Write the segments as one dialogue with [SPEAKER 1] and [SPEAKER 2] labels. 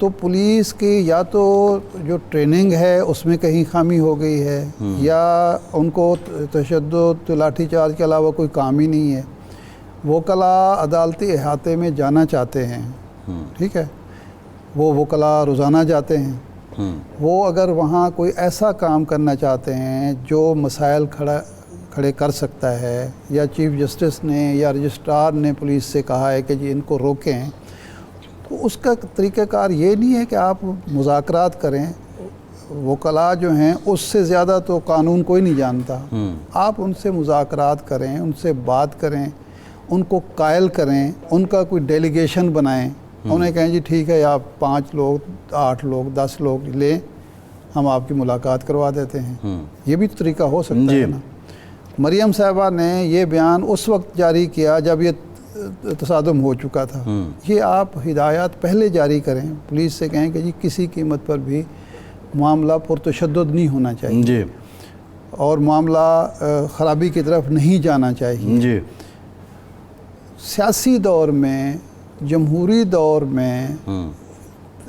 [SPEAKER 1] تو پولیس کی یا تو جو ٹریننگ ہے اس میں کہیں خامی ہو گئی ہے، یا ان کو تشدد لاٹھی چارج کے علاوہ کوئی کام ہی نہیں ہے۔ وکلاء عدالتی احاطے میں جانا چاہتے ہیں، ٹھیک ہے، وہ وکلاء روزانہ جاتے ہیں، وہ اگر وہاں کوئی ایسا کام کرنا چاہتے ہیں جو مسائل کھڑے کر سکتا ہے، یا چیف جسٹس نے یا رجسٹرار نے پولیس سے کہا ہے کہ جی ان کو روکیں، تو اس کا طریقہ کار یہ نہیں ہے کہ آپ مذاکرات کریں۔ وکلاء جو ہیں اس سے زیادہ تو قانون کوئی نہیں جانتا، آپ ان سے مذاکرات کریں، ان سے بات کریں، ان کو قائل کریں، ان کا کوئی ڈیلیگیشن بنائیں، انہیں کہیں جی ٹھیک ہے آپ 5 لوگ 8 لوگ 10 لوگ لیں، ہم آپ کی ملاقات کروا دیتے ہیں۔ یہ بھی طریقہ ہو سکتا ہے نا۔ مریم صاحبہ نے یہ بیان اس وقت جاری کیا جب یہ تصادم ہو چکا تھا۔ یہ آپ ہدایات پہلے جاری کریں، پولیس سے کہیں کہ جی کسی قیمت پر بھی معاملہ پرتشدد نہیں ہونا چاہیے، اور معاملہ خرابی کی طرف نہیں جانا چاہیے۔ سیاسی دور میں، جمہوری دور میں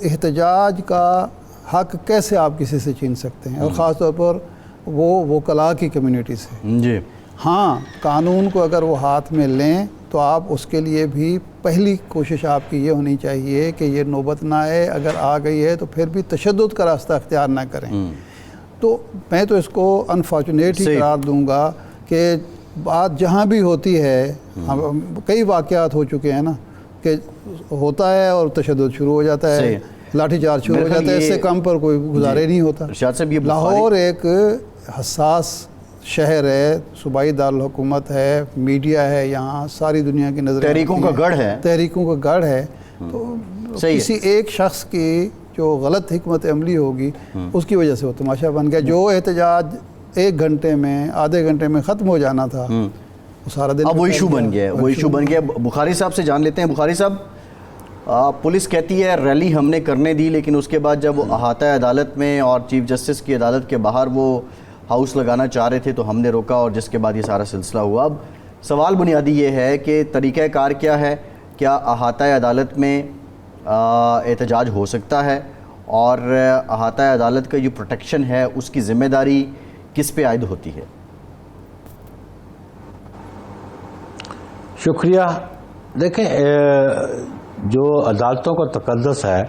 [SPEAKER 1] احتجاج کا حق کیسے آپ کسی سے چھین سکتے ہیں، اور خاص طور پر وہ وکلاء کی کمیونٹی سے؟ ہاں، قانون کو اگر وہ ہاتھ میں لیں تو آپ اس کے لیے بھی پہلی کوشش آپ کی یہ ہونی چاہیے کہ یہ نوبت نہ آئے، اگر آ گئی ہے تو پھر بھی تشدد کا راستہ اختیار نہ کریں۔ تو میں تو اس کو انفارچونیٹ ہی قرار دوں گا کہ بات جہاں بھی ہوتی ہے، کئی واقعات ہو چکے ہیں نا کہ ہوتا ہے اور تشدد شروع ہو جاتا ہے، لاٹھی چارج شروع ہو جاتا ہے، اس سے کم پر کوئی گزارے نہیں ہوتا۔ لاہور ایک حساس شہر ہے، صوبائی دارالحکومت ہے، میڈیا ہے یہاں، ساری دنیا کی نظر
[SPEAKER 2] تحریکوں کا گڑھ ہے،
[SPEAKER 1] تحریکوں کا گڑھ ہے۔ تو کسی ایک شخص کی جو غلط حکمت عملی ہوگی اس کی وجہ سے وہ تماشا بن گیا۔ جو احتجاج 1 گھنٹے میں آدھے گھنٹے میں ختم ہو جانا تھا وہ سارا دن
[SPEAKER 2] اب وہ ایشو بن گیا ہے، وہ ایشو بن گیا۔ بخاری صاحب سے جان لیتے ہیں۔ بخاری صاحب، پولیس کہتی ہے ریلی ہم نے کرنے دی، لیکن اس کے بعد جب وہ احاطہ عدالت میں اور چیف جسٹس کی عدالت کے باہر وہ ہاؤس لگانا چاہ رہے تھے تو ہم نے روکا، اور جس کے بعد یہ سارا سلسلہ ہوا۔ اب سوال بنیادی یہ ہے کہ طریقہ کار کیا ہے؟ کیا احاطہ عدالت میں احتجاج ہو سکتا ہے؟ اور احاطہ عدالت کا جو پروٹیکشن ہے اس کی ذمہ داری کس پہ عائد ہوتی ہے؟
[SPEAKER 3] شکریہ۔ دیکھیں، جو عدالتوں کا تقدس ہے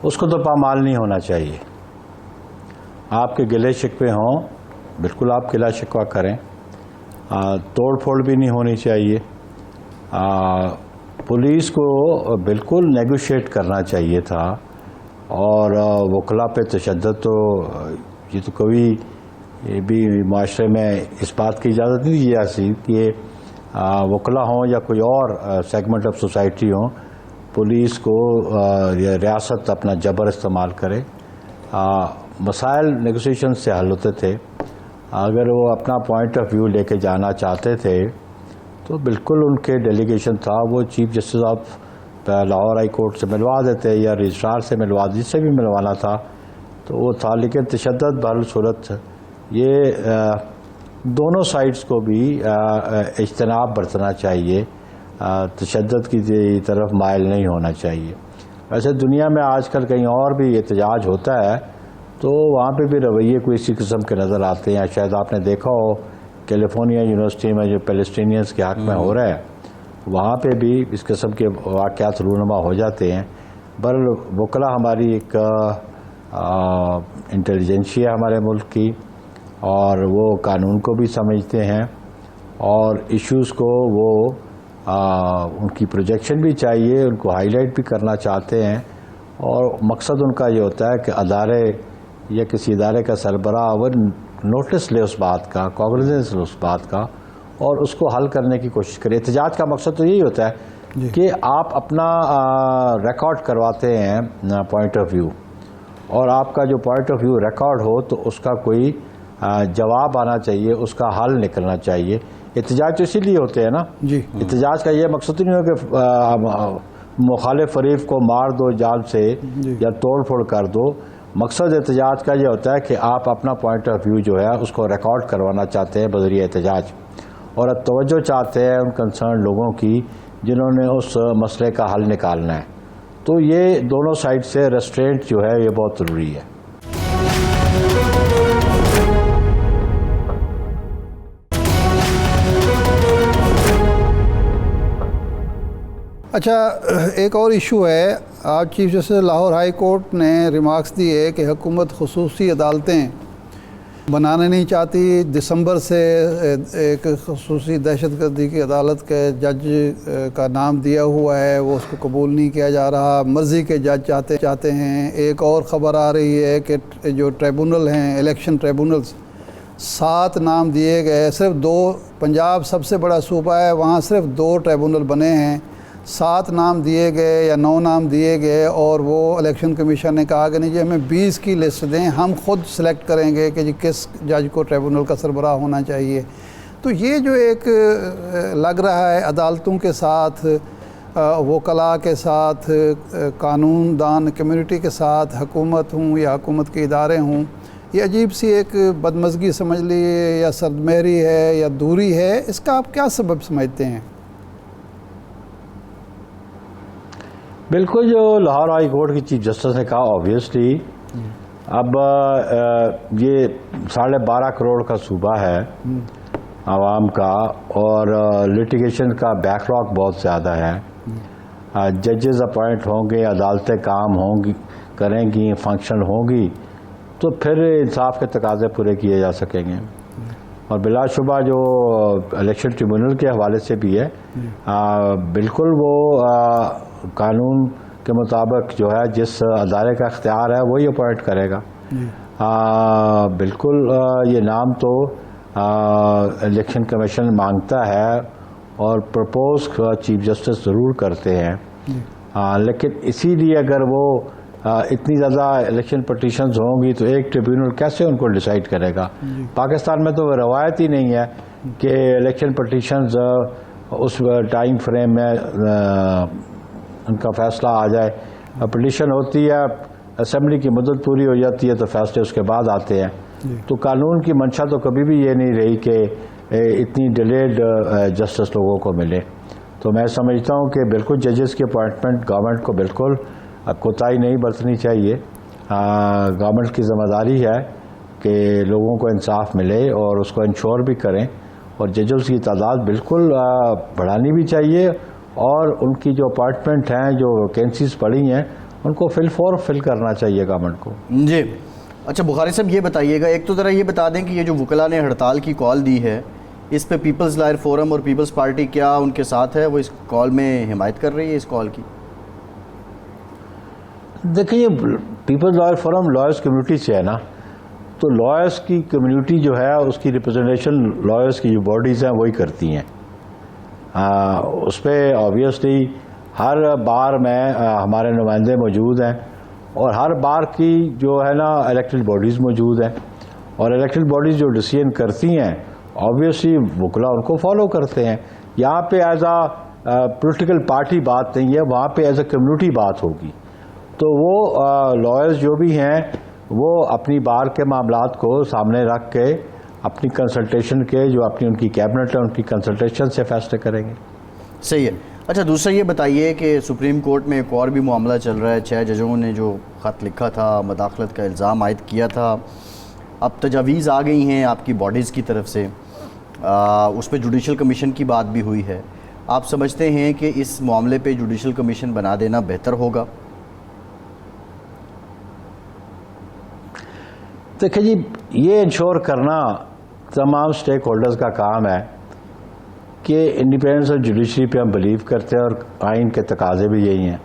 [SPEAKER 3] اس کو تو پامال نہیں ہونا چاہیے۔ آپ کے گلے شکوے ہوں، بالکل آپ گلہ شکوہ کریں، توڑ پھوڑ بھی نہیں ہونی چاہیے۔ پولیس کو بالکل نیگوشیٹ کرنا چاہیے تھا، اور وکلاء پہ تشدد تو یہ تو کبھی یہ بھی معاشرے میں اس بات کی اجازت نہیں دی جاتی کہ وکلاء ہوں یا کوئی اور سیگمنٹ آف سوسائٹی ہوں، پولیس کو یا ریاست اپنا جبر استعمال کرے۔ مسائل نیگوسیشن سے حل ہوتے تھے۔ اگر وہ اپنا پوائنٹ آف ویو لے کے جانا چاہتے تھے تو بالکل ان کے ڈیلیگیشن تھا، وہ chief justice of Lahore high court سے ملوا دیتے یا رجسٹرار سے ملوا، جس سے بھی ملوانا تھا تو وہ تھا۔ لیکن تشدد بہر صورت یہ دونوں سائڈز کو بھی اجتناب برتنا چاہیے، تشدد کی طرف مائل نہیں ہونا چاہیے۔ ویسے دنیا میں آج کل کہیں اور بھی احتجاج ہوتا ہے تو وہاں پہ بھی رویے کوئی اسی قسم کے نظر آتے ہیں۔ شاید آپ نے دیکھا ہو کیلیفورنیا یونیورسٹی میں جو پیلسٹینینز کے حق میں ہو رہا ہے، وہاں پہ بھی اس قسم کے واقعات رونما ہو جاتے ہیں۔ وکلاء ہماری ایک انٹیلیجنشیا ہے ہمارے ملک کی، اور وہ قانون کو بھی سمجھتے ہیں، اور ایشوز کو وہ ان کی پروجیکشن بھی چاہیے، ان کو ہائی لائٹ بھی کرنا چاہتے ہیں، اور مقصد ان کا یہ ہوتا ہے کہ ادارے یا کسی ادارے کا سربراہ وہ نوٹس لے اس بات کا، کاگنیزنس لے اس بات کا، اور اس کو حل کرنے کی کوشش کرے۔ احتجاج کا مقصد تو یہی ہوتا ہے کہ آپ اپنا ریکارڈ کرواتے ہیں پوائنٹ آف ویو، اور آپ کا جو پوائنٹ آف ویو ریکارڈ ہو تو اس کا کوئی جواب آنا چاہیے، اس کا حل نکلنا چاہیے۔ احتجاج تو اسی لیے ہوتے ہیں نا۔ احتجاج کا یہ مقصد نہیں ہو کہ مخالف فریق کو مار دو جال سے یا توڑ پھوڑ کر دو۔ مقصد احتجاج کا یہ ہوتا ہے کہ آپ اپنا پوائنٹ آف ویو جو ہے اس کو ریکارڈ کروانا چاہتے ہیں بذریعہ احتجاج، اور اب توجہ چاہتے ہیں ان کنسرن لوگوں کی جنہوں نے اس مسئلے کا حل نکالنا ہے۔ تو یہ دونوں سائڈ سے ریسٹرینٹ جو ہے یہ بہت ضروری ہے.
[SPEAKER 1] اچھا، ایک اور ایشو ہے. آج chief justice Lahore high court نے ریمارکس دیے کہ حکومت خصوصی عدالتیں بنانا نہیں چاہتی. دسمبر سے ایک خصوصی دہشت گردی کی عدالت کے جج کا نام دیا ہوا ہے، وہ اس کو قبول نہیں کیا جا رہا. مرضی کے جج چاہتے ہیں. ایک اور خبر آ رہی ہے کہ جو ٹریبونل ہیں، الیکشن ٹریبونلز، 7 نام دیے گئے. صرف 2، پنجاب سب سے بڑا صوبہ ہے، وہاں صرف 2 ٹریبونل بنے ہیں. 7 نام دیے گئے یا 9 نام دیے گئے، اور وہ الیکشن کمیشن نے کہا کہ نہیں جی ہمیں 20 کی لسٹ دیں، ہم خود سلیکٹ کریں گے کہ جی کس جج کو ٹریبونل کا سربراہ ہونا چاہیے. تو یہ جو ایک لگ رہا ہے عدالتوں کے ساتھ، وکلاء کے ساتھ، قانون دان کمیونٹی کے ساتھ، حکومت ہوں یا حکومت کے ادارے ہوں، یہ عجیب سی ایک بدمزگی سمجھ لیے یا سردمہری ہے یا دوری ہے. اس کا آپ کیا سبب سمجھتے ہیں؟
[SPEAKER 3] بالکل جو لاہور ہائی کورٹ کی چیف جسٹس نے کہا، آبویسلی اب یہ 12.5 کروڑ کا صوبہ ہے عوام کا، اور لٹیگیشن کا بیک لاگ بہت زیادہ ہے. ججز اپوائنٹ ہوں گے، عدالتیں کام ہوں گی، کریں گی، فنکشن ہوں گی، تو پھر انصاف کے تقاضے پورے کیے جا سکیں گے. اور بلا شبہ جو الیکشن ٹریبونل کے حوالے سے بھی ہے، بالکل وہ قانون کے مطابق جو ہے جس ادارے کا اختیار ہے وہی اپوائنٹ کرے گا. بالکل یہ نام تو الیکشن کمیشن مانگتا ہے اور پرپوز چیف جسٹس ضرور کرتے ہیں. لیکن اسی لیے اگر وہ اتنی زیادہ الیکشن پٹیشنز ہوں گی تو ایک ٹریبیونل کیسے ان کو ڈیسائیڈ کرے گا؟ پاکستان میں تو وہ روایت ہی نہیں ہے کہ الیکشن پٹیشنز اس ٹائم فریم میں ان کا فیصلہ آ جائے. پٹیشن ہوتی ہے، اسمبلی کی مدت پوری ہو جاتی ہے تو فیصلے اس کے بعد آتے ہیں. تو قانون کی منشا تو کبھی بھی یہ نہیں رہی کہ اتنی ڈیلیڈ جسٹس لوگوں کو ملے. تو میں سمجھتا ہوں کہ بالکل ججز کی اپوائنٹمنٹ گورنمنٹ کو بالکل کوتاہی نہیں برتنی چاہیے. گورنمنٹ کی ذمہ داری ہے کہ لوگوں کو انصاف ملے اور اس کو انشور بھی کریں، اور ججز کی تعداد بالکل بڑھانی بھی چاہیے، اور ان کی جو اپارٹمنٹ ہیں، جو ویکینسیز پڑی ہیں، ان کو فل کرنا چاہیے گورنمنٹ کو.
[SPEAKER 2] جی اچھا بخاری صاحب یہ بتائیے گا، ایک تو ذرا یہ بتا دیں کہ یہ جو وکلاء نے ہڑتال کی کال دی ہے، اس پہ پیپلز لائر فورم اور پیپلز پارٹی کیا ان کے ساتھ ہے؟ وہ اس کال میں حمایت کر رہی ہے اس کال کی؟
[SPEAKER 3] دیکھیے، people's lawyer forum lawyers community سے ہے نا، تو لائرز کی کمیونٹی جو ہے اس کی ریپرزنٹیشن لائرز کی جو باڈیز ہیں وہی کرتی ہیں. اس پہ آبویسلی ہر بار میں ہمارے نمائندے موجود ہیں، اور ہر بار کی جو ہے نا الیکٹڈ باڈیز موجود ہیں، اور الیکٹڈ باڈیز جو ڈیسیژن کرتی ہیں آبویسلی وکلاء ان کو فالو کرتے ہیں. یہاں پہ ایز اے پولیٹیکل پارٹی بات نہیں ہے، وہاں پہ ایز اے کمیونٹی بات ہوگی. تو وہ لائرز جو بھی ہیں وہ اپنی بار کے معاملات کو سامنے رکھ کے اپنی کنسلٹیشن کے جو اپنی ان کی کیبنٹ ہے ان کی کنسلٹیشن سے فیصلے کریں گے.
[SPEAKER 2] صحیح ہے. اچھا دوسرا یہ بتائیے کہ سپریم کورٹ میں ایک اور بھی معاملہ چل رہا ہے. 6 ججوں نے جو خط لکھا تھا، مداخلت کا الزام عائد کیا تھا، اب تجاویز آ گئی ہیں آپ کی باڈیز کی طرف سے، اس پہ جوڈیشل کمیشن کی بات بھی ہوئی ہے. آپ سمجھتے ہیں کہ اس معاملے پہ جوڈیشل کمیشن بنا دینا بہتر ہوگا؟
[SPEAKER 3] دیکھیں جی، یہ انشور کرنا تمام سٹیک ہولڈرز کا کام ہے کہ انڈیپینڈنس آف جوڈیشری پہ ہم بلیو کرتے ہیں، اور آئین کے تقاضے بھی یہی ہیں.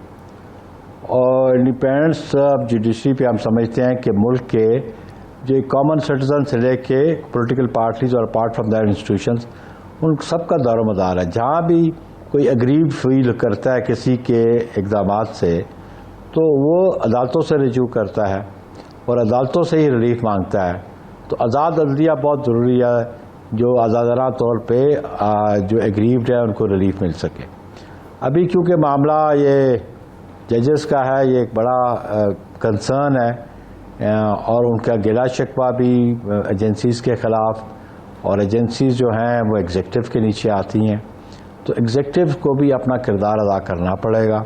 [SPEAKER 3] اور انڈیپینڈنس آف جوڈیشری پہ ہم سمجھتے ہیں کہ ملک کے جو کامن سٹیزن سے لے کے پولیٹیکل پارٹیز اور اپارٹ فرام دیٹ انسٹیٹیوشنز، ان سب کا دار و مدار ہے. جہاں بھی کوئی اگریو فیل کرتا ہے کسی کے اقدامات سے، تو وہ عدالتوں سے رجوع کرتا ہے اور عدالتوں سے ہی ریلیف مانگتا ہے. تو آزاد عدلیہ بہت ضروری ہے، جو آزادانہ طور پہ جو ایگریوڈ ہے ان کو ریلیف مل سکے. ابھی کیونکہ معاملہ یہ ججز کا ہے، یہ ایک بڑا کنسرن ہے، اور ان کا گلا شکوہ بھی ایجنسیز کے خلاف، اور ایجنسیز جو ہیں وہ ایگزیکٹو کے نیچے آتی ہیں، تو ایگزیکٹو کو بھی اپنا کردار ادا کرنا پڑے گا.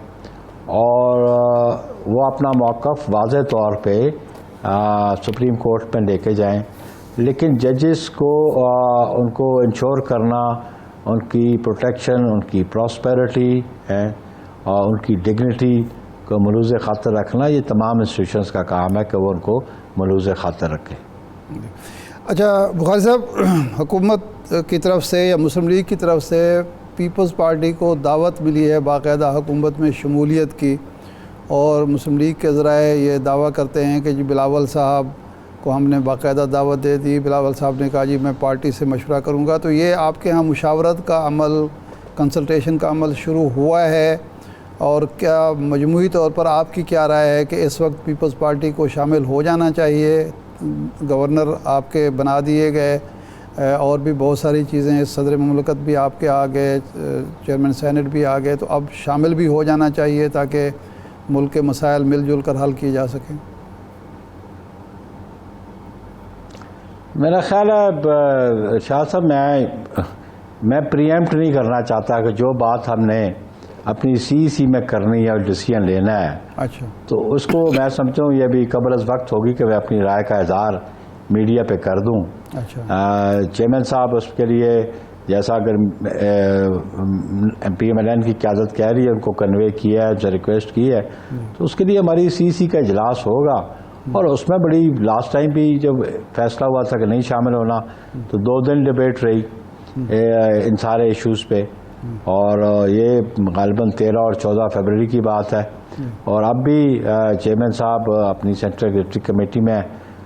[SPEAKER 3] اور وہ اپنا موقف واضح طور پہ سپریم کورٹ میں لے کے جائیں، لیکن ججز کو ان کو انشور کرنا، ان کی پروٹیکشن، ان کی پراسپیرٹی ہے اور ان کی ڈگنیٹی کو ملوز خاطر رکھنا، یہ تمام انسٹیٹیوشنز کا کام ہے کہ وہ ان کو ملوز خاطر رکھیں۔
[SPEAKER 1] اچھا بخاری صاحب، حکومت کی طرف سے یا مسلم لیگ کی طرف سے پیپلز پارٹی کو دعوت ملی ہے باقاعدہ حکومت میں شمولیت کی، اور مسلم لیگ کے ذرائع یہ دعویٰ کرتے ہیں کہ جی بلاول صاحب کو ہم نے باقاعدہ دعوت دے دی، بلاول صاحب نے کہا جی میں پارٹی سے مشورہ کروں گا۔ تو یہ آپ کے ہاں مشاورت کا عمل، کنسلٹیشن کا عمل شروع ہوا ہے، اور کیا مجموعی طور پر آپ کی کیا رائے ہے کہ اس وقت پیپلز پارٹی کو شامل ہو جانا چاہیے؟ گورنر آپ کے بنا دیے گئے، اور بھی بہت ساری چیزیں، صدر مملکت بھی آپ کے آ گئے، چیئرمین سینٹ بھی آ گئے، تو اب شامل بھی ہو جانا چاہیے تاکہ ملک کے مسائل مل جل کر حل کیے جا سکیں۔
[SPEAKER 3] میرا خیال ہے شاہ صاحب، میں پریمپٹ نہیں کرنا چاہتا کہ جو بات ہم نے اپنی سی میں کرنی ہے اور ڈیسیژن لینا ہے،
[SPEAKER 1] اچھا،
[SPEAKER 3] تو اس کو میں سمجھتا ہوں یہ بھی قبل از وقت ہوگی کہ میں اپنی رائے کا اظہار میڈیا پہ کر دوں۔
[SPEAKER 1] اچھا،
[SPEAKER 3] چیئرمین صاحب اس کے لیے جیسا اگر پی ایم ایل این کی قیادت کہہ رہی ہے، ان کو کنوے کیا ہے، ان سے ریکویسٹ کی ہے، تو اس کے لیے ہماری سی کا اجلاس ہوگا، اور اس میں بڑی لاسٹ ٹائم بھی جب فیصلہ ہوا تھا کہ نہیں شامل ہونا، تو 2 دن ڈبیٹ رہی ان سارے ایشوز پہ، اور یہ غالباً 13 اور 14 فروری کی بات ہے، اور اب بھی چیئرمین صاحب اپنی سینٹرل ایگزیکٹو کمیٹی میں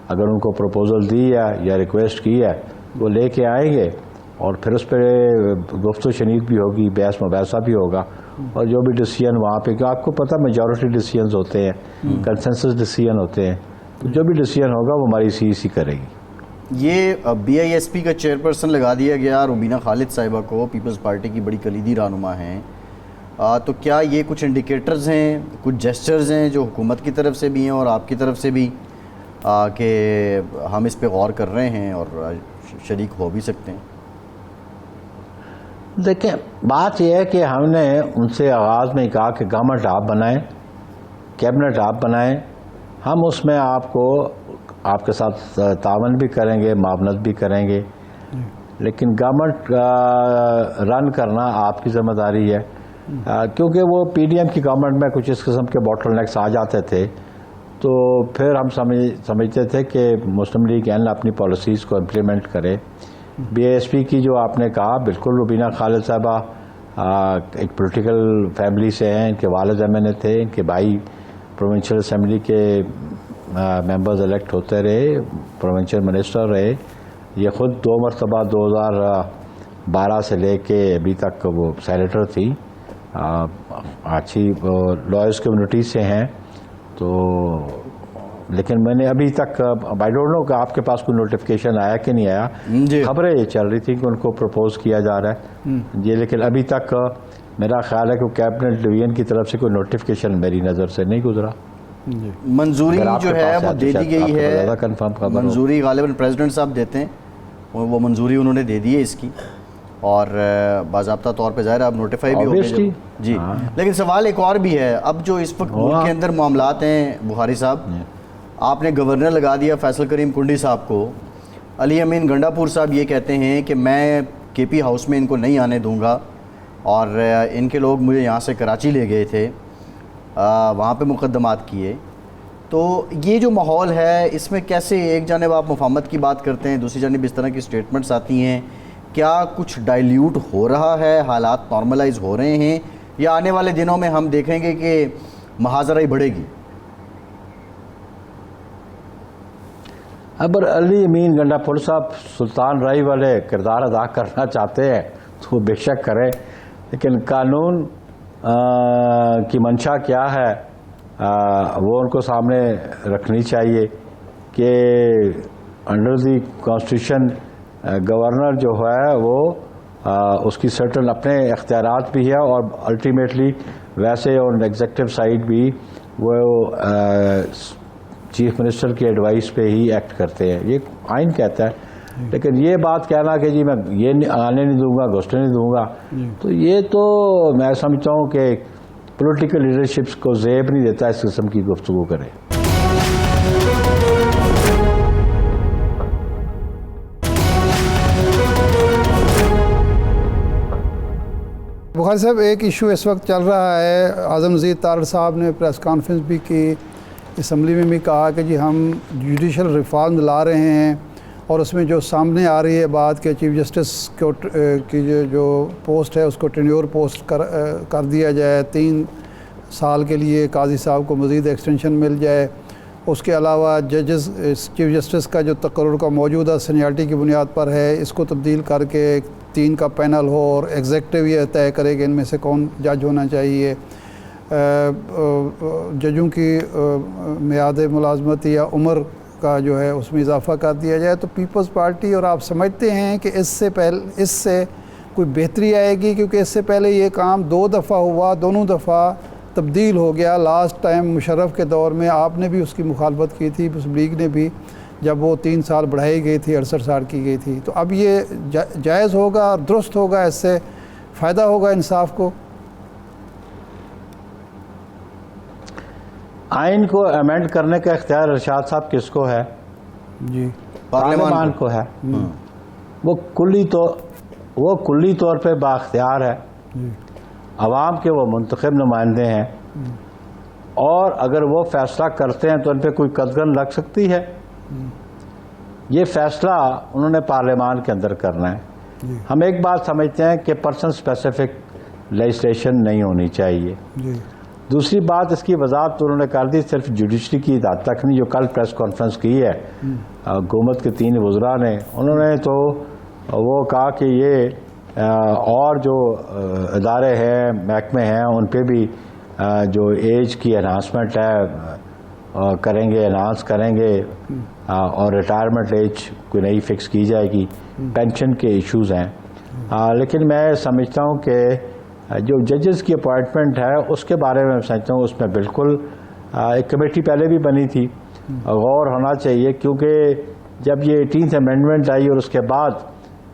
[SPEAKER 3] اگر ان کو پروپوزل دی ہے یا ریکویسٹ کی ہے وہ لے کے آئیں گے، اور پھر اس پہ گفت و شنید بھی ہوگی، بحث مباحثہ بھی ہوگا، اور جو بھی ڈیسیژن وہاں پہ، کہ آپ کو پتہ میجورٹی ڈیسیژنز ہوتے ہیں، کنسنسس ڈیسیژن ہوتے ہیں، تو جو بھی ڈیسیژن ہوگا وہ ہماری سی کرے گی۔
[SPEAKER 2] یہ بی آئی ایس پی کا چیئرپرسن لگا دیا گیا روبینہ خالد صاحبہ کو، پیپلز پارٹی کی بڑی کلیدی رہنما ہیں، تو کیا یہ کچھ انڈیکیٹرز ہیں، کچھ جیسچرز ہیں جو حکومت کی طرف سے بھی ہیں اور آپ کی طرف سے بھی، کہ ہم اس پہ غور کر رہے ہیں اور شریک ہو بھی سکتے ہیں؟
[SPEAKER 3] دیکھیں، بات یہ ہے کہ ہم نے ان سے آغاز میں کہا کہ گورنمنٹ آپ بنائیں، کیبنٹ آپ بنائیں، ہم اس میں آپ کے ساتھ تعاون بھی کریں گے، معاونت بھی کریں گے، لیکن گورنمنٹ رن کرنا آپ کی ذمہ داری ہے، کیونکہ وہ پی ڈی ایم کی گورنمنٹ میں کچھ اس قسم کے باٹل نیکس آ جاتے تھے، تو پھر ہم سمجھتے تھے کہ مسلم لیگ اپنی پالیسیز کو امپلیمنٹ کرے۔ بی آئی ایس پی کی جو آپ نے کہا، بالکل روبینہ خالد صاحبہ ایک پولیٹیکل فیملی سے ہیں، ان کے والد ایم این اے تھے، ان کے بھائی پروونشل اسمبلی کے ممبرز الیکٹ ہوتے رہے، پروونشل منسٹر رہے، یہ خود 2 مرتبہ 2012 سے لے کے ابھی تک وہ سینیٹر تھی، اچھی لائرز کمیونٹی سے ہیں، تو لیکن میں نے ابھی تک آئی ڈونٹ نو کہ آپ کے پاس کوئی نوٹیفیکیشن آیا کہ نہیں آیا، خبریں یہ چل رہی تھی کہ ان کو پروپوز کیا جا رہا ہے جی، لیکن ابھی تک میرا خیال ہے کہ کیبنٹ ڈویژن کی طرف سے کوئی نوٹیفیکیشن میری نظر سے نہیں گزرا۔
[SPEAKER 2] منظوری جو ہے وہ دے دی گئی ہے، منظوری غالباً پریزیڈنٹ صاحب دیتے ہیں، وہ منظوری انہوں نے دے دی ہے اس کی، اور باضابطہ طور پہ ظاہر ہے اب نوٹیفائی بھی ہو گئے جی۔ لیکن سوال ایک اور بھی ہے، اب جو اس وقت ملک کے اندر معاملات ہیں بخاری صاحب، آپ نے گورنر لگا دیا فیصل کریم کنڈی صاحب کو، علی امین گنڈا پور صاحب یہ کہتے ہیں کہ میں کے پی ہاؤس میں ان کو نہیں آنے دوں گا، اور ان کے لوگ مجھے یہاں سے کراچی لے گئے تھے، وہاں پہ مقدمات کیے، تو یہ جو ماحول ہے اس میں کیسے ایک جانب آپ مفاہمت کی بات کرتے ہیں، دوسری جانب اس طرح کی سٹیٹمنٹس آتی ہیں، کیا کچھ ڈائلیوٹ ہو رہا ہے، حالات نارملائز ہو رہے ہیں، یا آنے والے دنوں میں ہم دیکھیں گے کہ محاذرہ ہی بڑھے گی؟
[SPEAKER 3] اگر علی امین گنڈا پور صاحب سلطان رائی والے کردار ادا کرنا چاہتے ہیں تو وہ بے شک کریں، لیکن قانون کی منشا کیا ہے وہ ان کو سامنے رکھنی چاہیے کہ انڈر دی کانسٹیٹیوشن گورنر جو ہے وہ اس کی سرٹن اپنے اختیارات بھی ہے، اور الٹیمیٹلی ویسے آن ایگزیکٹو سائڈ بھی وہ چیف منسٹر کی ایڈوائس پہ ہی ایکٹ کرتے ہیں، یہ آئین کہتا ہے، لیکن یہ بات کہنا کہ جی میں یہ آنے نہیں دوں گا، گھسنے نہیں دوں گا، تو یہ تو میں سمجھتا ہوں کہ پولیٹیکل لیڈرشپس کو زیب نہیں دیتا اس قسم کی گفتگو کرے.
[SPEAKER 1] بخاری صاحب، ایک ایشو اس وقت چل رہا ہے، اعظم نذیر تارڑ صاحب نے پریس کانفرنس بھی کی، اسمبلی میں بھی کہا کہ جی ہم جوڈیشل ریفارم لا رہے ہیں، اور اس میں جو سامنے آ رہی ہے بات کہ چیف جسٹس کی جو پوسٹ ہے اس کو ٹینیور پوسٹ کر دیا جائے، 3 سال کے لیے قاضی صاحب کو مزید ایکسٹینشن مل جائے. اس کے علاوہ ججز چیف جسٹس کا جو تقرر کا موجودہ سینیارٹی کی بنیاد پر ہے اس کو تبدیل کر کے 3 کا پینل ہو، اور ایگزیکٹو یہ طے کرے کہ ان میں سے کون جج ہونا چاہیے. ججوں کی میعاد ملازمت یا عمر کا جو ہے اس میں اضافہ کر دیا جائے. تو پیپلز پارٹی، اور آپ سمجھتے ہیں کہ اس سے کوئی بہتری آئے گی؟ کیونکہ اس سے پہلے یہ کام 2 دفعہ ہوا، دونوں دفعہ تبدیل ہو گیا. لاسٹ ٹائم مشرف کے دور میں آپ نے بھی اس کی مخالفت کی تھی، مسلم لیگ نے بھی، جب وہ 3 سال بڑھائی گئی تھی، 68 سال کی گئی تھی. تو اب یہ جائز ہوگا اور درست ہوگا، اس سے فائدہ ہوگا انصاف کو؟
[SPEAKER 3] آئین کو امینڈ کرنے کا اختیار ارشاد صاحب کس کو ہے؟
[SPEAKER 1] جی،
[SPEAKER 3] پارلیمان کو ہے. وہ کلی طور پہ بااختیار ہے، عوام کے وہ منتخب نمائندے ہیں، اور اگر وہ فیصلہ کرتے ہیں تو ان پہ کوئی قدغن لگ سکتی ہے؟ یہ فیصلہ انہوں نے پارلیمان کے اندر کرنا ہے. ہم ایک بات سمجھتے ہیں کہ پرسن اسپیسیفک لیجسلیشن نہیں ہونی چاہیے. دوسری بات، اس کی وضاحت انہوں نے کر دی، صرف جوڈیشری کی حد تک نہیں. جو کل پریس کانفرنس کی ہے حکومت کے 3 وزراء نے، انہوں نے تو وہ کہا کہ یہ اور جو ادارے ہیں، محکمے ہیں، ان پہ بھی جو ایج کی انہانسمنٹ ہے کریں گے، انہانس کریں گے، اور ریٹائرمنٹ ایج کوئی نئی فکس کی جائے گی. پینشن کے ایشوز ہیں. لیکن میں سمجھتا ہوں کہ جو ججز کی اپوائنٹمنٹ ہے اس کے بارے میں سمجھتا ہوں اس میں بالکل ایک کمیٹی پہلے بھی بنی تھی، غور ہونا چاہیے. کیونکہ جب یہ 18th امینڈمنٹ آئی اور اس کے بعد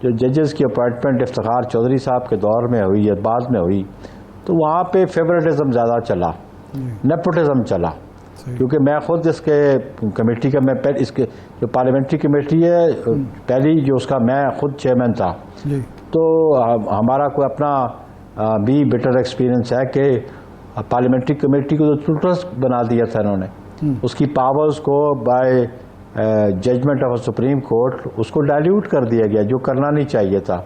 [SPEAKER 3] جو ججز کی اپوائنٹمنٹ افتخار چودھری صاحب کے دور میں ہوئی یا بعد میں ہوئی، تو وہاں پہ فیورٹزم زیادہ چلا، نیپوٹزم چلا. کیونکہ میں خود اس کے کمیٹی کا، میں اس کے جو پارلیمنٹری کمیٹی ہے پہلی، جو اس کا میں خود چیئرمین تھا. تو ہمارا کوئی اپنا بھی بیٹر ایکسپیرینس ہے کہ پارلیمنٹری کمیٹی کو تو ٹرسٹ بنا دیا تھا انہوں نے، اس کی پاورز کو by judgement of supreme court اس کو ڈائلیوٹ کر دیا گیا، جو کرنا نہیں چاہیے تھا.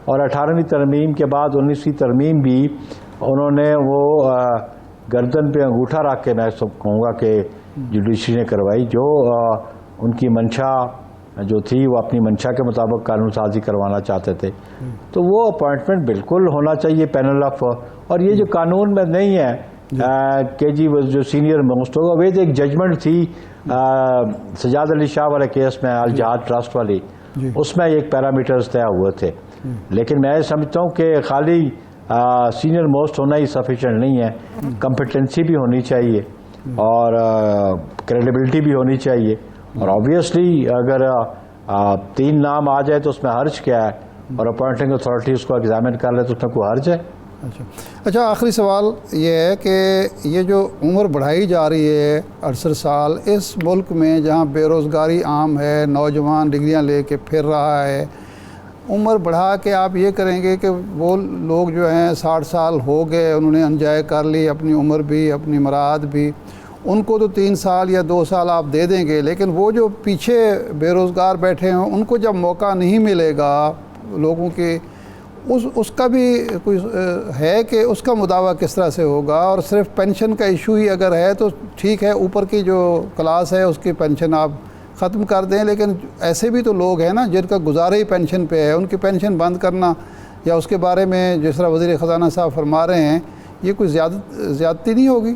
[SPEAKER 3] اور 18ویں ترمیم کے بعد 19ویں ترمیم بھی انہوں نے وہ گردن پہ انگوٹھا رکھ کے، میں سب کہوں گا کہ جوڈیشری نے کروائی، جو ان کی منشا جو تھی وہ اپنی منشا کے مطابق قانون سازی کروانا چاہتے تھے. تو وہ اپوائنٹمنٹ بالکل ہونا چاہیے پینل آف. اور یہ جو قانون میں نہیں ہے کہ جی وہ جو سینئر موسٹ ہوگا، وہ ایک ججمنٹ تھی سجاد علی شاہ والے کیس میں، الجہاد ٹرسٹ والی، اس میں ایک پیرامیٹرز طے ہوئے تھے. لیکن میں سمجھتا ہوں کہ خالی سینئر موسٹ ہونا ہی سفیشینٹ نہیں ہے، کمپیٹنسی بھی ہونی چاہیے اور کریڈیبلٹی بھی ہونی چاہیے. اور آبویسلی اگر 3 نام آ جائے تو اس میں حرج کیا ہے، اور اپوائنٹنگ اتھارٹی اس کو ایگزامن کر لے تو اس میں کوئی حرج ہے؟
[SPEAKER 1] اچھا، آخری سوال یہ ہے کہ یہ جو عمر بڑھائی جا رہی ہے 68 سال، اس ملک میں جہاں بے روزگاری عام ہے، نوجوان ڈگریاں لے کے پھر رہا ہے، عمر بڑھا کے آپ یہ کریں گے کہ وہ لوگ جو ہیں 60 سال ہو گئے، انہوں نے انجوائے کر لی اپنی عمر بھی، اپنی مراد بھی، ان کو تو 3 سال یا 2 سال آپ دے دیں گے، لیکن وہ جو پیچھے بے روزگار بیٹھے ہیں ان کو جب موقع نہیں ملے گا لوگوں کے، اس کا بھی کوئی ہے کہ اس کا مداوع کس طرح سے ہوگا؟ اور صرف پینشن کا ایشو ہی اگر ہے تو ٹھیک ہے، اوپر کی جو کلاس ہے اس کی پینشن آپ ختم کر دیں، لیکن ایسے بھی تو لوگ ہیں نا جن کا گزارا ہی پینشن پہ ہے، ان کی پینشن بند کرنا یا اس کے بارے میں جس طرح وزیر خزانہ صاحب فرما رہے ہیں، یہ کوئی زیادتی نہیں ہوگی؟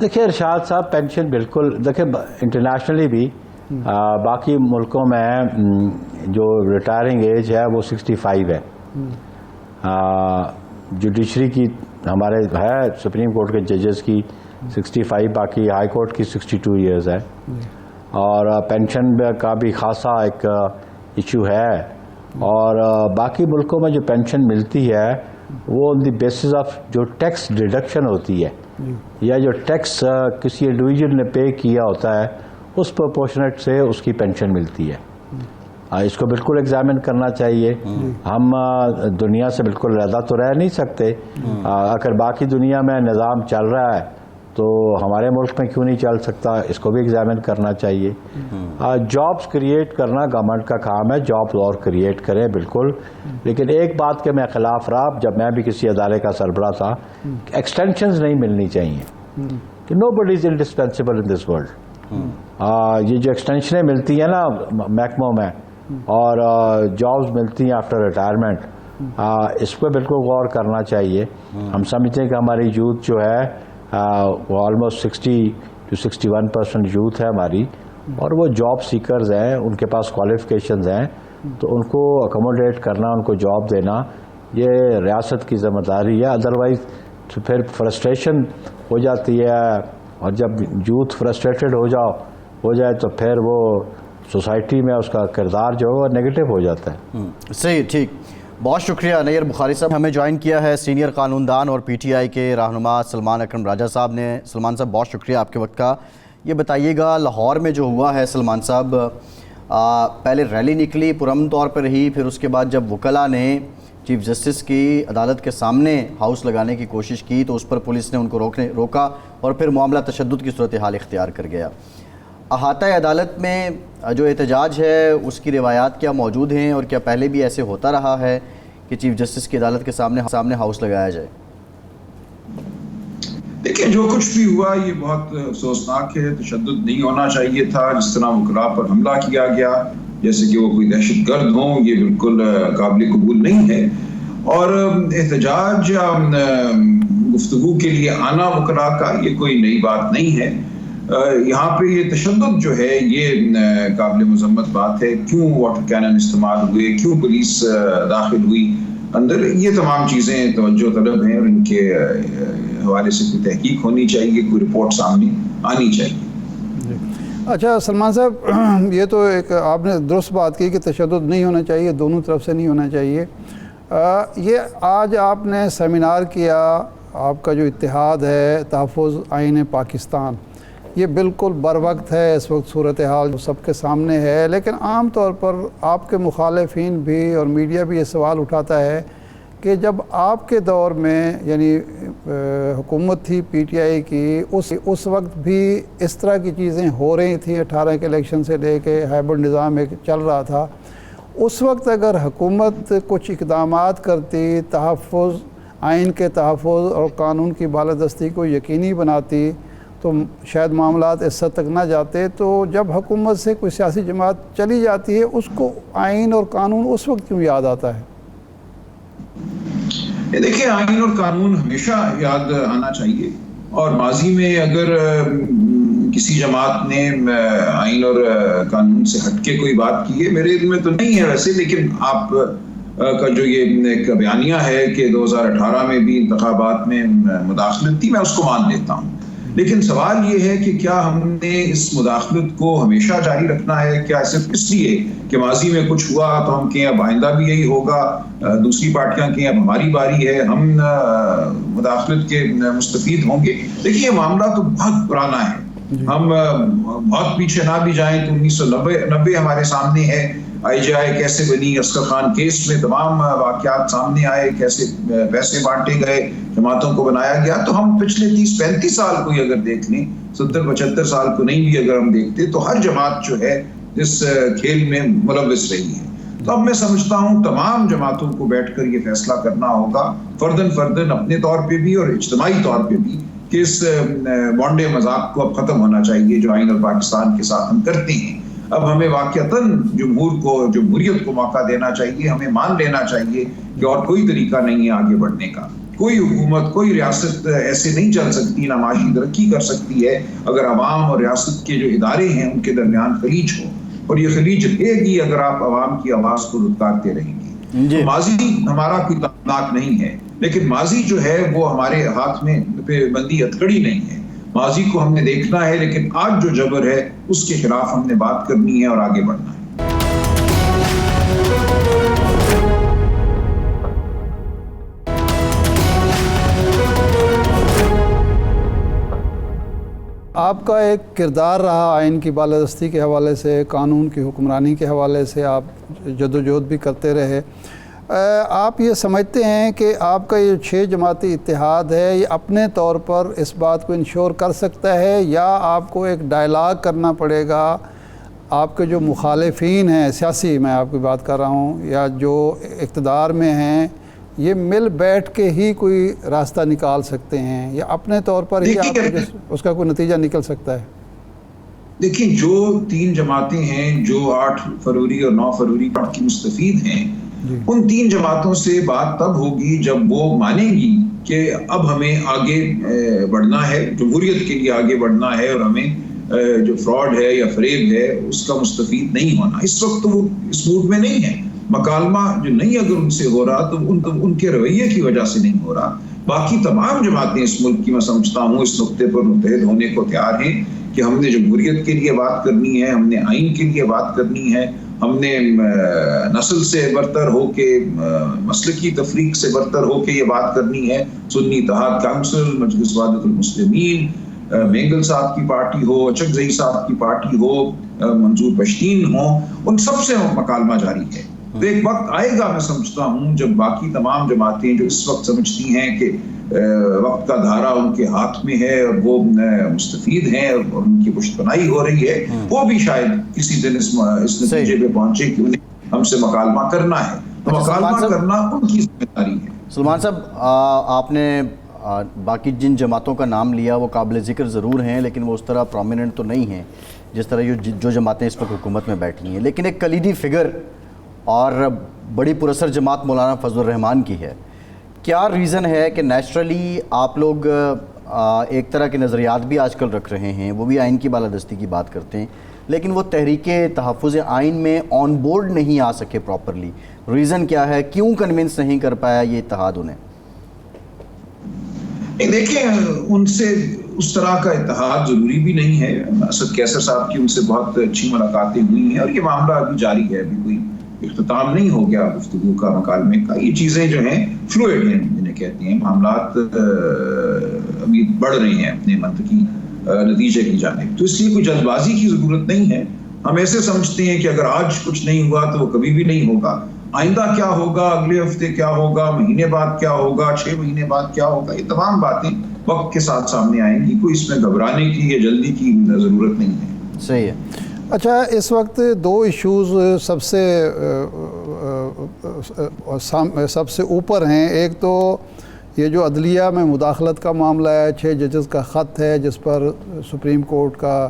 [SPEAKER 3] دیکھیں ارشاد صاحب، پینشن بالکل، دیکھیں انٹرنیشنلی بھی باقی ملکوں میں جو ریٹائرنگ ایج ہے وہ 65 ہے. جوڈیشری کی ہمارے ہے سپریم کورٹ کے ججز کی 65، باقی ہائی کورٹ کی 62 ایئرز ہے. اور پینشن کا بھی خاصا ایک ایشو ہے. اور باقی ملکوں میں جو پینشن ملتی ہے وہ آن دی بیسس آف جو ٹیکس ڈیڈکشن ہوتی ہے یا جو ٹیکس کسی انڈیویجول نے پے کیا ہوتا ہے اس پرپورشنیٹ سے اس کی پینشن ملتی ہے. اس کو بالکل ایگزامن کرنا چاہیے. ہم دنیا سے بالکل علیحدہ تو رہ نہیں سکتے. اگر باقی دنیا میں نظام چل رہا ہے تو ہمارے ملک میں کیوں نہیں چل سکتا, اس کو بھی ایگزامن کرنا چاہیے. جابس کریٹ کرنا گورنمنٹ کا کام ہے, جابس اور کریٹ کریں بالکل, لیکن ایک بات کے میں خلاف رہا جب میں بھی کسی ادارے کا سربراہ تھا, ایکسٹینشنز نہیں ملنی چاہیے کہ نو بڈی از انڈسپینسیبل ان دس ورلڈ. یہ جو ایکسٹینشنیں ملتی ہیں نا محکموں میں اور جابس ملتی ہیں آفٹر ریٹائرمنٹ, اس پہ بالکل غور کرنا چاہیے. ہم سمجھتے ہیں کہ ہماری یوتھ جو ہے وہ آلموسٹ 60 to 61% یوتھ ہے ہماری, اور وہ جاب سیکرز ہیں, ان کے پاس کوالیفیکیشنز ہیں, تو ان کو اکوموڈیٹ کرنا, ان کو جاب دینا یہ ریاست کی ذمہ داری ہے. ادروائز تو پھر فرسٹریشن ہو جاتی ہے, اور جب یوتھ فرسٹریٹڈ ہو جائے تو پھر وہ سوسائٹی میں اس کا کردار جو ہے وہ نیگیٹو ہو جاتا ہے.
[SPEAKER 2] صحیح, ٹھیک, بہت شکریہ نیئر بخاری صاحب. ہمیں جوائن کیا ہے سینئر قانون دان اور پی ٹی آئی کے رہنما سلمان اکرم راجہ صاحب نے. سلمان صاحب بہت شکریہ آپ کے وقت کا. یہ بتائیے گا لاہور میں جو ہوا ہے سلمان صاحب, پہلے ریلی نکلی پرامن طور پر رہی, پھر اس کے بعد جب وکلاء نے چیف جسٹس کی عدالت کے سامنے ہاؤس لگانے کی کوشش کی تو اس پر پولیس نے ان کو روکا اور پھر معاملہ تشدد کی صورتحال اختیار کر گیا. احاطہ عدالت میں جو احتجاج ہے اس کی روایات کیا موجود ہیں, اور کیا پہلے بھی ایسے ہوتا رہا ہے کہ چیف جسٹس کی عدالت کے سامنے ہاؤس لگایا جائے؟
[SPEAKER 4] دیکھیں, جو کچھ بھی ہوا یہ بہت افسوسناک ہے. تشدد نہیں ہونا چاہیے تھا. جس طرح وکلاء پر حملہ کیا گیا جیسے کہ وہ کوئی دہشت گرد ہوں, یہ بالکل قابل قبول نہیں ہے. اور احتجاج یا گفتگو کے لیے آنا وکلاء کا یہ کوئی نئی بات نہیں ہے. یہاں پہ یہ تشدد جو ہے یہ قابل مذمت بات ہے. کیوں واٹر کینن استعمال ہوئے, کیوں پولیس داخل ہوئی اندر, یہ تمام چیزیں توجہ طلب ہیں اور ان کے حوالے سے کوئی تحقیق ہونی چاہیے, کوئی رپورٹ سامنے آنی چاہیے.
[SPEAKER 1] اچھا سلمان صاحب, یہ تو ایک آپ نے درست بات کی کہ تشدد نہیں ہونا چاہیے, دونوں طرف سے نہیں ہونا چاہیے. یہ آج آپ نے سیمینار کیا, آپ کا جو اتحاد ہے تحفظ آئین پاکستان, یہ بالکل بر وقت ہے. اس وقت صورتحال سب کے سامنے ہے, لیکن عام طور پر آپ کے مخالفین بھی اور میڈیا بھی یہ سوال اٹھاتا ہے کہ جب آپ کے دور میں یعنی حکومت تھی پی ٹی آئی کی, اس وقت بھی اس طرح کی چیزیں ہو رہی تھیں. 18 کے الیکشن سے لے کے ہائبرڈ نظام ایک چل رہا تھا. اس وقت اگر حکومت کچھ اقدامات کرتی, تحفظ آئین کے تحفظ اور قانون کی بالادستی کو یقینی بناتی تو شاید معاملات اس حد تک نہ جاتے. تو جب حکومت سے کوئی سیاسی جماعت چلی جاتی ہے اس کو آئین اور قانون اس وقت کیوں یاد آتا ہے؟
[SPEAKER 4] دیکھیں, آئین اور قانون ہمیشہ یاد آنا چاہیے, اور ماضی میں اگر کسی جماعت نے آئین اور قانون سے ہٹ کے کوئی بات کی ہے, میرے علم میں تو نہیں ہے ویسے, لیکن آپ کا جو یہ ایک بیانیہ ہے کہ 2018 میں بھی انتخابات میں مداخلت تھی, میں اس کو مان لیتا ہوں. لیکن سوال یہ ہے کہ کیا ہم نے اس مداخلت کو ہمیشہ جاری رکھنا ہے؟ کیا صرف اس لیے کہ ماضی میں کچھ ہوا تو ہم کہیں اب آئندہ بھی یہی ہوگا, دوسری پارٹیاں کہیں اب ہماری باری ہے, ہم مداخلت کے مستفید ہوں گے؟ دیکھیے, یہ معاملہ تو بہت پرانا ہے. ہم بہت پیچھے نہ بھی جائیں تو 1990 ہمارے سامنے ہے. آئی جے آئی کیسے بنی, اصغر خان کیس میں تمام واقعات سامنے آئے, کیسے پیسے بانٹے گئے, جماعتوں کو بنایا گیا. تو ہم پچھلے 30-35 سال کو اگر دیکھ لیں, 70-75 سال کو نہیں بھی اگر ہم دیکھتے, تو ہر جماعت جو ہے اس کھیل میں ملوث رہی ہے. تو اب میں سمجھتا ہوں تمام جماعتوں کو بیٹھ کر یہ فیصلہ کرنا ہوگا, فردن اپنے طور پہ بھی اور اجتماعی طور پہ بھی, کہ اس وانڈے مذاق کو اب ختم ہونا چاہیے جو آئین اور پاکستان کے ساتھ ہم کرتے ہیں. اب ہمیں واقعتاً جمہوریت کو موقع دینا چاہیے. ہمیں مان لینا چاہیے کہ اور کوئی طریقہ نہیں ہے آگے بڑھنے کا. کوئی حکومت, کوئی ریاست ایسے نہیں چل سکتی, نہ معاشی ترقی کر سکتی ہے اگر عوام اور ریاست کے جو ادارے ہیں ان کے درمیان خلیج ہو. اور یہ خلیج رہے گی اگر آپ عوام کی آواز کو للکارتے رہیں گے. ماضی ہمارا کوئی دردناک نہیں ہے, لیکن ماضی جو ہے وہ ہمارے ہاتھ میں بندی ہتھکڑی نہیں ہے. ماضی کو ہم نے دیکھنا ہے, لیکن آج جو جبر ہے اس کے خلاف ہم نے بات کرنی ہے اور آگے بڑھنا ہے.
[SPEAKER 1] آپ کا ایک کردار رہا آئین کی بالادستی کے حوالے سے، قانون کی حکمرانی کے حوالے سے آپ جدوجہد بھی کرتے رہے. آپ یہ سمجھتے ہیں کہ آپ کا یہ 6 جماعتی اتحاد ہے یہ اپنے طور پر اس بات کو انشور کر سکتا ہے، یا آپ کو ایک ڈائلاگ کرنا پڑے گا، آپ کے جو مخالفین ہیں سیاسی، میں آپ کی بات کر رہا ہوں، یا جو اقتدار میں ہیں، یہ مل بیٹھ کے ہی کوئی راستہ نکال سکتے ہیں، یا اپنے طور پر ہی آپ اس کا کوئی نتیجہ نکل سکتا ہے؟
[SPEAKER 4] دیکھیں، جو 3 جماعتیں ہیں جو 8 فروری اور 9 فروری کی مستفید ہیں، ان 3 جماعتوں سے بات تب ہوگی جب وہ مانیں گی کہ اب ہمیں آگے بڑھنا ہے، جمہوریت کے لیے آگے بڑھنا ہے، اور ہمیں جو فراڈ ہے یا فریب ہے اس کا مستفید نہیں ہونا. اس وقت تو وہ اس موڈ میں نہیں ہے. مکالمہ جو نہیں اگر ان سے ہو رہا تو ان کے رویے کی وجہ سے نہیں ہو رہا. باقی تمام جماعتیں اس ملک کی، میں سمجھتا ہوں، اس نقطے پر متحد ہونے کو تیار ہیں کہ ہم نے جمہوریت کے لیے بات کرنی ہے، ہم نے آئین کے لیے بات کرنی ہے، ہم نے نسل سے برتر ہو کے، مسلکی تفریق سے برتر ہو کے یہ بات کرنی ہے. سنی اتحاد کونسل، مجلس وحدت المسلمین، مینگل صاحب کی پارٹی ہو، اچکزئی صاحب کی پارٹی ہو، منظور پشتین ہو، ان سب سے مکالمہ جاری ہے. تو ایک وقت آئے گا، میں سمجھتا ہوں، جب باقی تمام جماعتیں جو اس وقت سمجھتی ہیں کہ وقت کا دھارا ان کے ہاتھ میں ہے اور وہ مستفید ہیں اور ان کی پشت پناہی ہو رہی ہے، وہ بھی شاید کسی دن اس نتیجے پہ پہنچے کہ انہیں ہم سے مکالمہ کرنا ہے. تو مکالمہ کرنا ان کی ذمہ داری ہے.
[SPEAKER 2] سلمان صاحب، آپ نے باقی جن جماعتوں کا نام لیا وہ قابل ذکر ضرور ہیں، لیکن وہ اس طرح پرومیننٹ تو نہیں ہیں جس طرح جو جماعتیں اس وقت حکومت میں بیٹھی ہیں. لیکن ایک کلیدی فگر اور بڑی پراثر جماعت مولانا فضل الرحمان کی ہے. کیا ریزن ہے کہ نیچرلی آپ لوگ ایک طرح کے نظریات بھی آج کل رکھ رہے ہیں، وہ بھی آئین کی بالادستی کی بات کرتے ہیں، لیکن وہ تحریک تحفظ آئین میں آن بورڈ نہیں آ سکے پراپرلی؟ ریزن کیا ہے؟ کیوں کنونس نہیں کر پایا یہ اتحاد انہیں؟
[SPEAKER 4] دیکھیں، ان سے اس طرح کا اتحاد ضروری بھی نہیں ہے. اسد کیسر صاحب کی ان سے بہت اچھی ملاقاتیں ہوئی ہیں اور یہ معاملہ ابھی جاری ہے، ابھی کوئی اختتام نہیں ہو گیا گفتگو کا، مکالمے کا. یہ چیزیں جو ہیں فلوئڈ ہیں، جنہیں کہتے ہیں، معاملات ابھی بڑھ رہے ہیں اپنے منطقی نتیجے کی جانب. تو اس لیے کوئی جلد بازی کی ضرورت نہیں ہے. ہم ایسے سمجھتے ہیں کہ اگر آج کچھ نہیں ہوا تو وہ کبھی بھی نہیں ہوگا. آئندہ کیا ہوگا، اگلے ہفتے کیا ہوگا، مہینے بعد کیا ہوگا، 6 مہینے بعد کیا ہوگا، یہ تمام باتیں وقت کے ساتھ سامنے آئیں گی. کوئی اس میں گھبرانے کی یا جلدی کی ضرورت نہیں ہے.
[SPEAKER 2] صحیح ہے.
[SPEAKER 1] اچھا، اس وقت 2 ایشوز سب سے اوپر ہیں. ایک تو یہ جو عدلیہ میں مداخلت کا معاملہ ہے، 6 ججز کا خط ہے جس پر سپریم کورٹ کا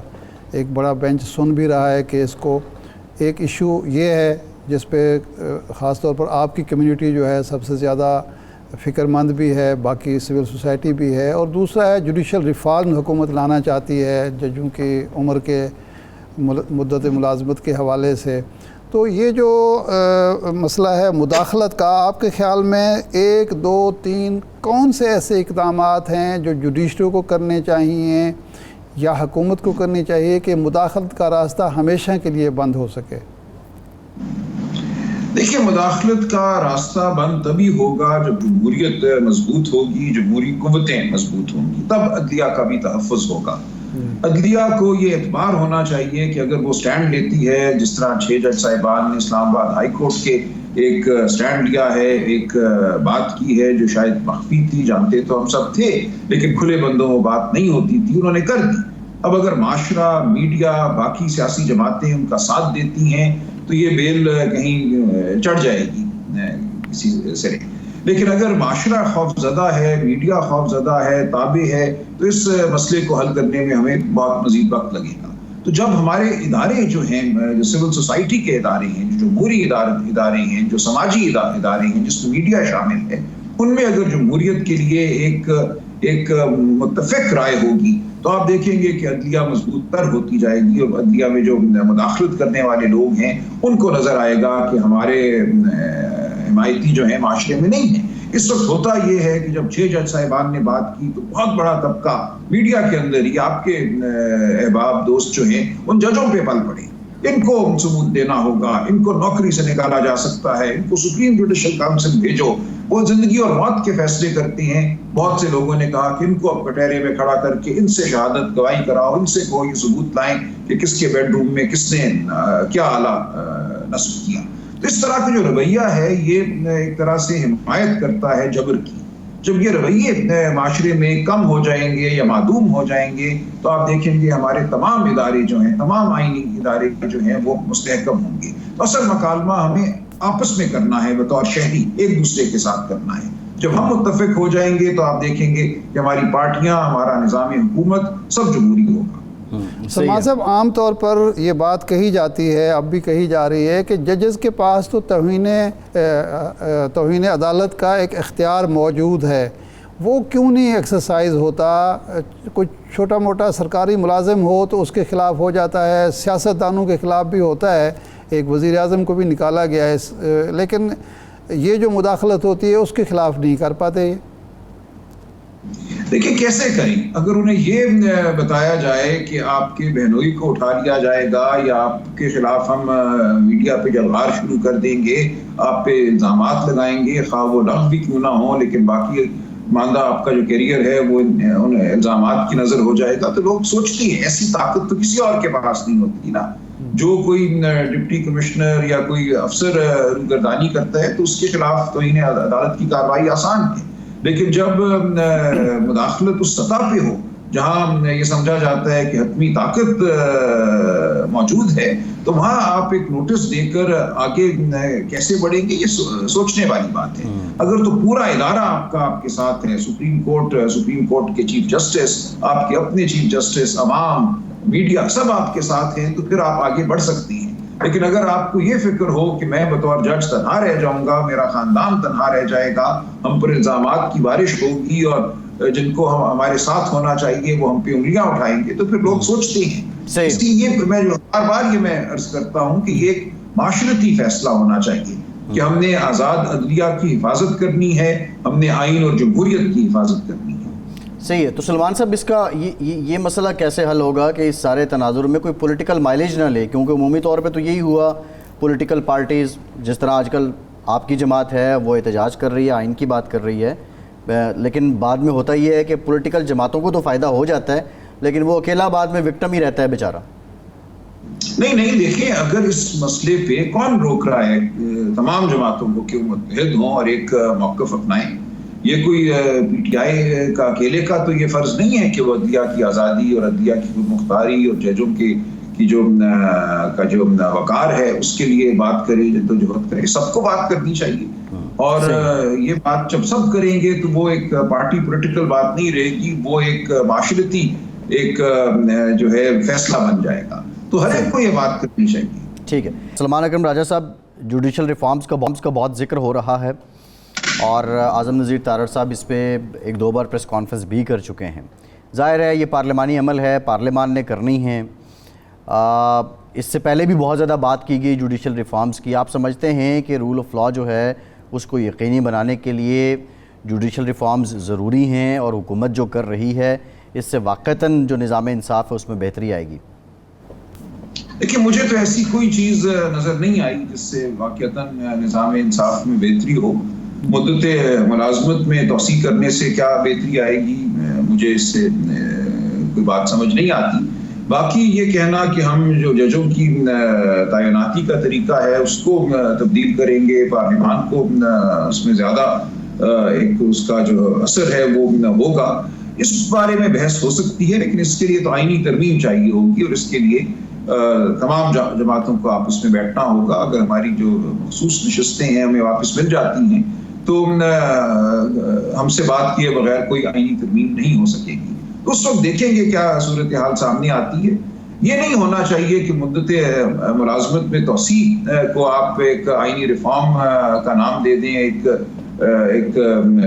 [SPEAKER 1] ایک بڑا بینچ سن بھی رہا ہے کیس کو. ایک ایشو یہ ہے جس پہ خاص طور پر آپ کی کمیونٹی جو ہے سب سے زیادہ فکر مند بھی ہے، باقی سول سوسائٹی بھی ہے. اور دوسرا ہے جوڈیشل ریفارم حکومت لانا چاہتی ہے ججوں کی عمر کے مدت ملازمت کے حوالے سے. تو یہ جو مسئلہ ہے مداخلت کا، آپ کے خیال میں 1 2 3 کون سے ایسے اقدامات ہیں جو جوڈیشری کو کرنے چاہیے یا حکومت کو کرنی چاہیے کہ مداخلت کا راستہ ہمیشہ کے لیے بند ہو سکے؟
[SPEAKER 4] دیکھیں، مداخلت کا راستہ بند تبھی ہوگا جب جمہوریت مضبوط ہوگی، جمہوری قوتیں مضبوط ہوں گی، تب عدلیہ کا بھی تحفظ ہوگا. عدلیہ کو یہ اعتبار ہونا چاہیے کہ اگر وہ سٹینڈ لیتی ہے، جس طرح 6 جج صاحبان نے اسلام آباد ہائی کورٹ کے ایک سٹینڈ لیا ہے، ایک بات کی ہے جو شاید مخفی تھی، جانتے تو ہم سب تھے لیکن کھلے بندوں میں بات نہیں ہوتی تھی، انہوں نے کر دی. اب اگر معاشرہ، میڈیا، باقی سیاسی جماعتیں ان کا ساتھ دیتی ہیں تو یہ بیل کہیں چڑھ جائے گی کسی سرے. لیکن اگر معاشرہ خوف زدہ ہے، میڈیا خوف زدہ ہے، تابع ہے، تو اس مسئلے کو حل کرنے میں ہمیں بہت مزید وقت لگے گا. تو جب ہمارے ادارے جو ہیں، جو سول سوسائٹی کے ادارے ہیں، جو جمہوری ادارے ہیں، جو سماجی ادارے ہیں جس میں میڈیا شامل ہے، ان میں اگر جمہوریت کے لیے ایک متفق رائے ہوگی تو آپ دیکھیں گے کہ عدلیہ مضبوط تر ہوتی جائے گی اور عدلیہ میں جو مداخلت کرنے والے لوگ ہیں ان کو نظر آئے گا کہ ہمارے حمایتی جو ہیں معاشرے میں نہیں ہیں. اس وقت ہوتا یہ ہے کہ جب 6 جج صاحبان نے بات کی تو بہت بڑا طبقہ میڈیا کے اندر ہی، آپ کے احباب دوست جو ہیں، ان ججوں پہ پل پڑے. ان کو ثبوت دینا ہوگا، ان کو نوکری سے نکالا جا سکتا ہے، ان کو سپریم جوڈیشل کاؤنسل بھیجو، وہ زندگی اور موت کے فیصلے کرتے ہیں. بہت سے لوگوں نے کہا کہ ان کو اب کٹہرے میں کھڑا کر کے ان سے شہادت گواہی کراؤ, ان سے کوئی ثبوت لائیں کہ کس کے بیڈ روم میں کس نے کیا آلہ نصب کیا. تو اس طرح کا جو رویہ ہے یہ ایک طرح سے حمایت کرتا ہے جبر کی. جب یہ رویے معاشرے میں کم ہو جائیں گے یا معدوم ہو جائیں گے تو آپ دیکھیں گے ہمارے تمام ادارے جو ہیں, تمام آئینی ادارے جو ہیں وہ مستحکم ہوں گے. تو اصل مکالمہ ہمیں آپس میں کرنا ہے, بطور شہری ایک دوسرے کے ساتھ کرنا ہے. جب ہم متفق ہو جائیں گے تو آپ دیکھیں گے کہ ہماری پارٹیاں, ہمارا نظام حکومت سب جمہوری ہوگا.
[SPEAKER 1] سلمان صاحب, عام طور پر یہ بات کہی جاتی ہے, اب بھی کہی جا رہی ہے کہ ججز کے پاس تو توہین عدالت کا ایک اختیار موجود ہے, وہ کیوں نہیں ایکسرسائز ہوتا؟ کچھ چھوٹا موٹا سرکاری ملازم ہو تو اس کے خلاف ہو جاتا ہے, سیاستدانوں کے خلاف بھی ہوتا ہے, ایک وزیر اعظم کو بھی نکالا گیا ہے, لیکن یہ جو مداخلت ہوتی ہے اس کے خلاف نہیں کر پاتے.
[SPEAKER 4] دیکھیں کیسے کریں؟ اگر انہیں یہ بتایا جائے کہ آپ کے بہنوئی کو اٹھا لیا جائے گا یا آپ کے خلاف ہم میڈیا پہ جلغار شروع کر دیں گے, آپ پہ الزامات لگائیں گے, خواہ وہ لغو بھی کیوں نہ ہوں, لیکن باقی ماندہ آپ کا جو کیریئر ہے وہ ان الزامات کی نظر ہو جائے گا, تو لوگ سوچتے ہیں ایسی طاقت تو کسی اور کے پاس نہیں ہوتی نا. جو کوئی ڈپٹی کمشنر یا کوئی افسر روگردانی کرتا ہے تو اس کے خلاف توہین عدالت کی کارروائی آسان ہے. لیکن جب مداخلت اس سطح پہ ہو جہاں یہ سمجھا جاتا ہے کہ حتمی طاقت موجود ہے, تو وہاں آپ ایک نوٹس دے کر آگے کیسے بڑھیں گے, یہ سوچنے والی بات ہے. اگر تو پورا ادارہ آپ کے ساتھ ہے, سپریم کورٹ کے چیف جسٹس, آپ کے اپنے چیف جسٹس, عوام, میڈیا, سب آپ کے ساتھ ہیں, تو پھر آپ آگے بڑھ سکتے ہیں. لیکن اگر آپ کو یہ فکر ہو کہ میں بطور جج تنہا رہ جاؤں گا, میرا خاندان تنہا رہ جائے گا, ہم پر الزامات کی بارش ہوگی اور جن کو ہمارے ساتھ ہونا چاہیے وہ ہم پہ انگلیاں اٹھائیں گے, تو پھر لوگ سوچتے ہیں. اس لیے میں بار بار یہ میں عرض کرتا ہوں کہ یہ ایک معاشرتی فیصلہ ہونا چاہیے کہ ہم نے آزاد عدلیہ کی حفاظت کرنی ہے, ہم نے آئین اور جمہوریت کی حفاظت کرنی ہے.
[SPEAKER 2] صحیح ہے. تو سلمان صاحب, اس کا یہ مسئلہ کیسے حل ہوگا کہ اس سارے تناظر میں کوئی پولیٹیکل مائلیج نہ لے؟ کیونکہ عمومی طور پہ تو یہی ہوا, پولیٹیکل پارٹیز جس طرح آج کل آپ کی جماعت ہے وہ احتجاج کر رہی ہے, آئین کی بات کر رہی ہے, لیکن بعد میں ہوتا یہ ہے کہ پولیٹیکل جماعتوں کو تو فائدہ ہو جاتا ہے لیکن وہ اکیلا بعد میں وکٹم ہی رہتا ہے بیچارہ.
[SPEAKER 4] نہیں دیکھیں, اگر اس مسئلے پہ کون روک رہا ہے تمام جماعتوں کو کہ وہ متحد ہوں اور ایک موقف اپنائیں؟ یہ کوئی پی ٹی آئی کا اکیلے کا تو یہ فرض نہیں ہے کہ وہ عدلیہ کی آزادی اور عدلیہ کی خود مختاری اور ججوں کی جو وقار ہے اس کے لیے بات کرے, جدوجہد کرے. سب کو بات کرنی چاہیے, اور یہ بات جب سب کریں گے تو وہ ایک پارٹی پولیٹیکل بات نہیں رہے گی, وہ ایک معاشرتی ایک جو ہے فیصلہ بن جائے گا. تو ہر ایک کو یہ بات کرنی چاہیے.
[SPEAKER 2] ٹھیک ہے. سلمان اکرم راجہ صاحب, جوڈیشل ریفارمز کا بہت ذکر ہو رہا ہے اور اعظم نذیر تارڑ صاحب اس پہ ایک دو بار پریس کانفرنس بھی کر چکے ہیں. ظاہر ہے یہ پارلیمانی عمل ہے, پارلیمان نے کرنی ہے. اس سے پہلے بھی بہت زیادہ بات کی گئی جوڈیشل ریفارمز کی. آپ سمجھتے ہیں کہ رول آف لا جو ہے اس کو یقینی بنانے کے لیے جوڈیشل ریفارمز ضروری ہیں اور حکومت جو کر رہی ہے اس سے واقعتاً جو نظام انصاف ہے اس میں بہتری آئے گی؟
[SPEAKER 4] دیکھیں, مجھے تو ایسی کوئی چیز نظر نہیں آئی جس سے واقعتاً نظام انصاف میں بہتری ہو. مدت ملازمت میں توسیع کرنے سے کیا بہتری آئے گی, مجھے اس سے کوئی بات سمجھ نہیں آتی. باقی یہ کہنا کہ ہم جو ججوں کی تعیناتی کا طریقہ ہے اس کو تبدیل کریں گے, پارلیمان کو اس میں زیادہ ایک اس کا جو اثر ہے وہ ہوگا, اس بارے میں بحث ہو سکتی ہے. لیکن اس کے لیے تو آئینی ترمیم چاہیے ہوگی اور اس کے لیے تمام جماعتوں کو آپس میں بیٹھنا ہوگا. اگر ہماری جو مخصوص نشستیں ہیں ہمیں واپس مل جاتی ہیں تو ہم سے بات کیے بغیر کوئی آئینی ترمیم نہیں ہو سکے گی. اس وقت دیکھیں گے کیا صورتحال سامنے آتی ہے. یہ نہیں ہونا چاہیے کہ مدت ملازمت میں توسیع کو آپ ایک آئینی ریفارم کا نام دے دیں, ایک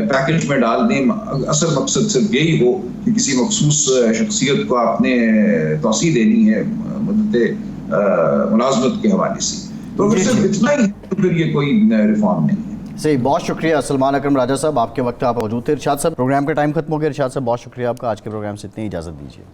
[SPEAKER 4] پیکج میں ڈال دیں. اصل مقصد صرف یہی ہو کہ کسی مخصوص شخصیت کو آپ نے توسیع دینی ہے مدت ملازمت کے حوالے سے. تو اگر صرف اتنا ہی تو پھر یہ کوئی ریفارم نہیں ہے.
[SPEAKER 2] صحیح. بہت شکریہ سلمان اکرم راجہ صاحب, آپ کے وقت آپ موجود تھے. ارشاد صاحب, پروگرام کا ٹائم ختم ہو گیا. ارشاد صاحب بہت شکریہ آپ کا, آج کے پروگرام سے اتنی اجازت دیجیے.